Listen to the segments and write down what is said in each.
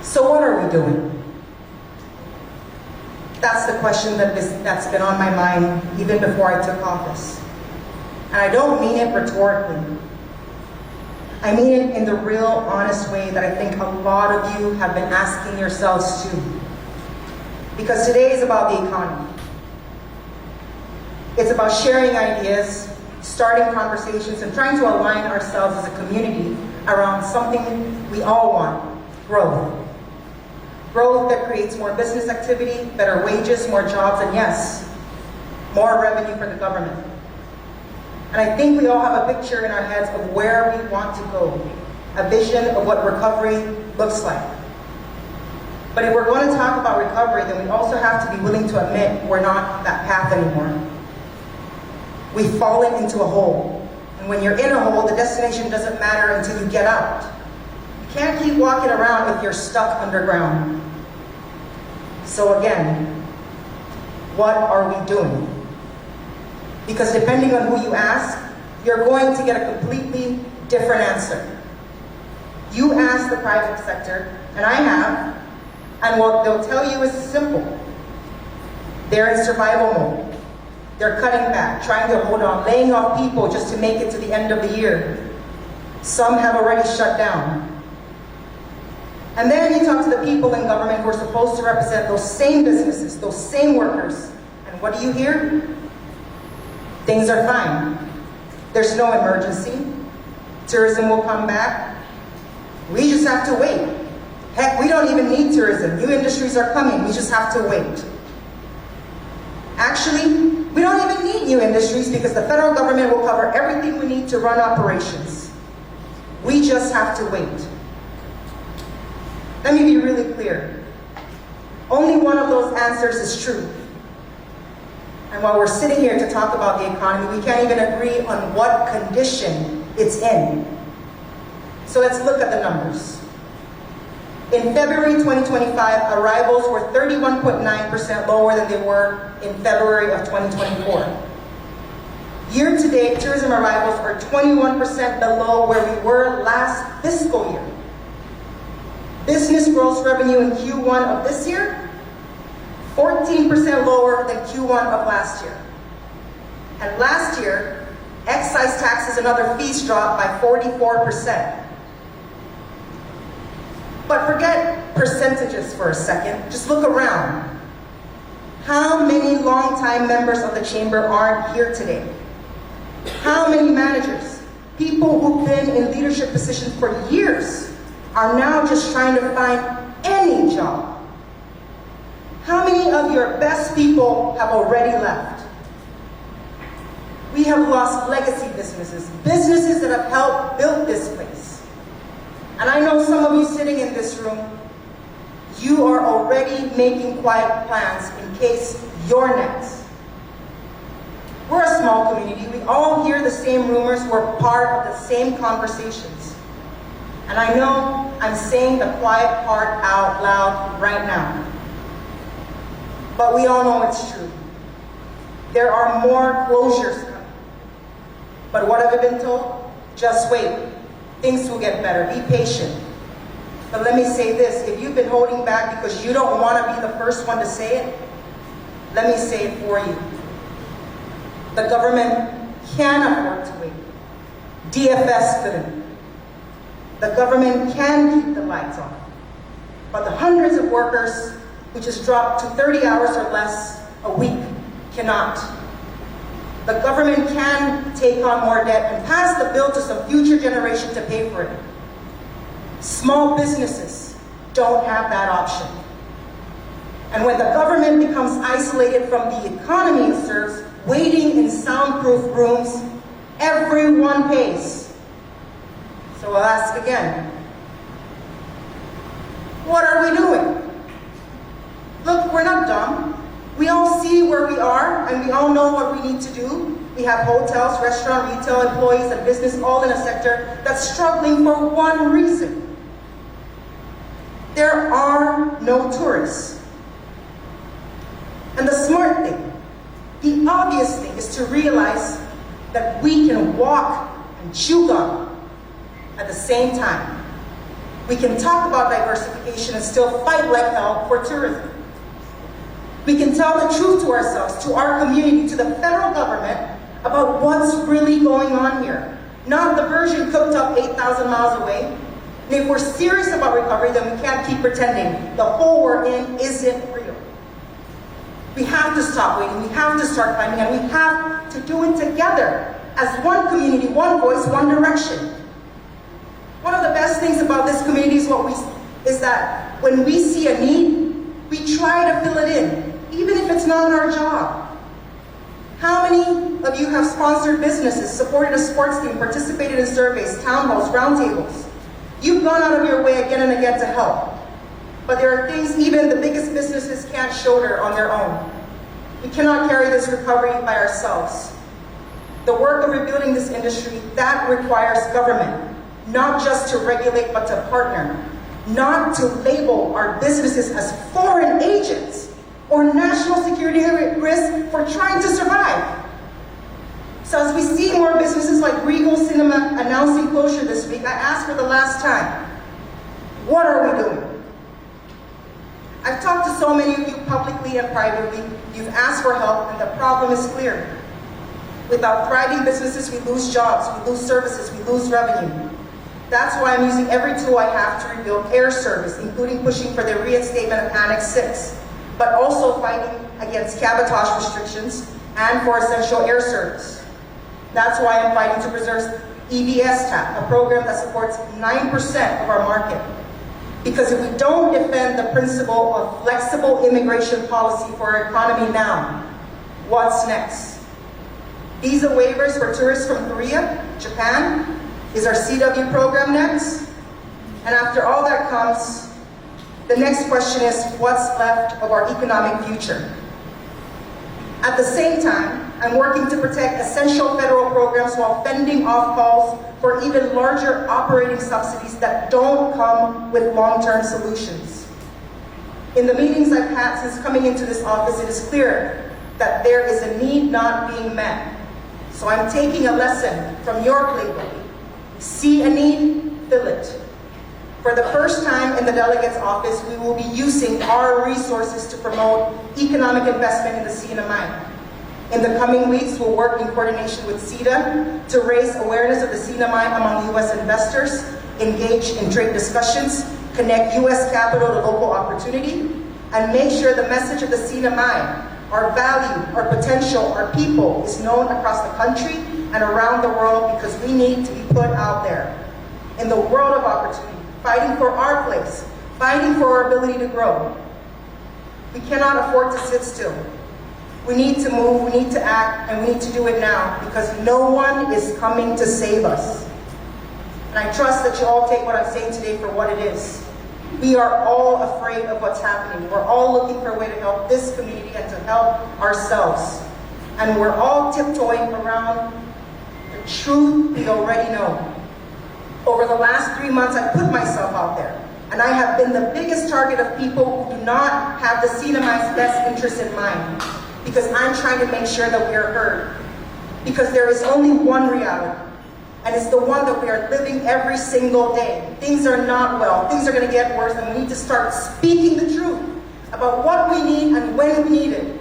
So what are we doing? That's the question that's been on my mind even before I took office. And I don't mean it rhetorically. I mean it in the real, honest way that I think a lot of you have been asking yourselves too. Because today is about the economy. It's about sharing ideas, starting conversations, and trying to align ourselves as a community around something we all want: growth. Growth that creates more business activity, better wages, more jobs, and yes, more revenue for the government. And I think we all have a picture in our heads of where we want to go, a vision of what recovery looks like. But if we're going to talk about recovery, then we also have to be willing to admit we're not that path anymore. We've fallen into a hole. And when you're in a hole, the destination doesn't matter until you get out. You can't keep walking around if you're stuck underground. So again, what are we doing? Because depending on who you ask, you're going to get a completely different answer. You ask the private sector, and I have, and what they'll tell you is simple. They're in survival mode. They're cutting back, trying to hold on, laying off people just to make it to the end of the year. Some have already shut down. And then you talk to the people in government who are supposed to represent those same businesses, those same workers. And what do you hear? Things are fine. There's no emergency. Tourism will come back. We just have to wait. Heck, we don't even need tourism. New industries are coming. We just have to wait. Actually, we don't even need new industries because the federal government will cover everything we need to run operations. We just have to wait. Let me be really clear. Only one of those answers is true. And while we're sitting here to talk about the economy, we can't even agree on what condition it's in. So let's look at the numbers. In February 2025, arrivals were 31.9% lower than they were in February of 2024. Year-to-date, tourism arrivals are 21% below where we were last fiscal year. Business gross revenue in Q1 of this year, 14% lower than Q1 of last year. And last year, excise taxes and other fees dropped by 44%. But forget percentages for a second, just look around. How many longtime members of the chamber aren't here today? How many managers, people who've been in leadership positions for years, are now just trying to find any job? How many of your best people have already left? We have lost legacy businesses, businesses that have helped build this place. And I know some of you sitting in this room, you are already making quiet plans in case you're next. We're a small community. We all hear the same rumors. We're part of the same conversations. And I know I'm saying the quiet part out loud right now. But we all know it's true. There are more closures coming. But what have I been told? Just wait. Things will get better. Be patient. But let me say this. If you've been holding back because you don't want to be the first one to say it, let me say it for you. The government can afford to wait. DFS couldn't. The government can keep the lights on. But the hundreds of workers who just dropped to 30 hours or less a week cannot. The government can take on more debt and pass the bill to some future generation to pay for it. Small businesses don't have that option. And when the government becomes isolated from the economy it serves, waiting in soundproof rooms, everyone pays. So I'll ask again, what are we doing? Look, we're not dumb. We all see where we are, and we all know what we need to do. We have hotels, restaurant, retail employees, and business all in a sector that's struggling for one reason. There are no tourists. And the smart thing, the obvious thing, is to realize that we can walk and chew gum at the same time. We can talk about diversification and still fight like hell for tourism. We can tell the truth to ourselves, to our community, to the federal government about what's really going on here. Not the version cooked up 8,000 miles away. And if we're serious about recovery, then we can't keep pretending the hole we're in isn't real. We have to stop waiting, we have to start fighting, and we have to do it together as one community, one voice, one direction. One of the best things about this community is that when we see a need, we try to fill it in, even if it's not our job. How many of you have sponsored businesses, supported a sports team, participated in surveys, town halls, roundtables? You've gone out of your way again and again to help. But there are things even the biggest businesses can't shoulder on their own. We cannot carry this recovery by ourselves. The work of rebuilding this industry, that requires government, not just to regulate, but to partner. Not to label our businesses as foreign agents or national security risk for trying to survive. So as we see more businesses like Regal Cinema announcing closure this week, I ask for the last time, what are we doing? I've talked to so many of you publicly and privately. You've asked for help, and the problem is clear. Without thriving businesses, we lose jobs, we lose services, we lose revenue. That's why I'm using every tool I have to rebuild air service, including pushing for the reinstatement of Annex 6, but also fighting against cabotage restrictions and for essential air service. That's why I'm fighting to preserve EBS TAP, a program that supports 9% of our market. Because if we don't defend the principle of flexible immigration policy for our economy now, what's next? Visa waivers for tourists from Korea, Japan? Is our CW program next? And after all that comes, the next question is, what's left of our economic future? At the same time, I'm working to protect essential federal programs while fending off calls for even larger operating subsidies that don't come with long-term solutions. In the meetings I've had since coming into this office, it is clear that there is a need not being met. So I'm taking a lesson from your playbook. See a need, fill it. For the first time in the delegate's office, we will be using our resources to promote economic investment in the CNMI. In the coming weeks, we'll work in coordination with CETA to raise awareness of the CNMI among U.S. investors, engage in trade discussions, connect U.S. capital to local opportunity, and make sure the message of the CNMI, our value, our potential, our people, is known across the country and around the world, because we need to be put out there in the world of opportunity, fighting for our place, fighting for our ability to grow. We cannot afford to sit still. We need to move, we need to act, and we need to do it now, because no one is coming to save us. And I trust that you all take what I'm saying today for what it is. We are all afraid of what's happening. We're all looking for a way to help this community and to help ourselves. And we're all tiptoeing around the truth we already know. Over the last 3 months, I put myself out there, and I have been the biggest target of people who do not have the CNMI's best interest in mind, because I'm trying to make sure that we are heard. Because there is only one reality, and it's the one that we are living every single day. Things are not well, things are going to get worse, and we need to start speaking the truth about what we need and when we need it.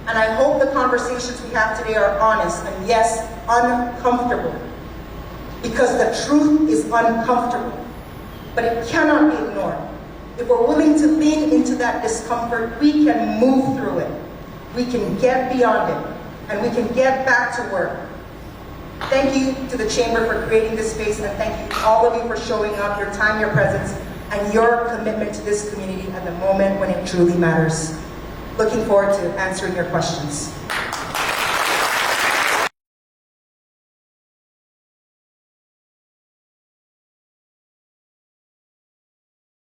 And I hope the conversations we have today are honest and, yes, uncomfortable. Because the truth is uncomfortable, but it cannot be ignored. If we're willing to lean into that discomfort, we can move through it. We can get beyond it, and we can get back to work. Thank you to the Chamber for creating this space, and thank you all of you for showing up, your time, your presence, and your commitment to this community at the moment when it truly matters. Looking forward to answering your questions.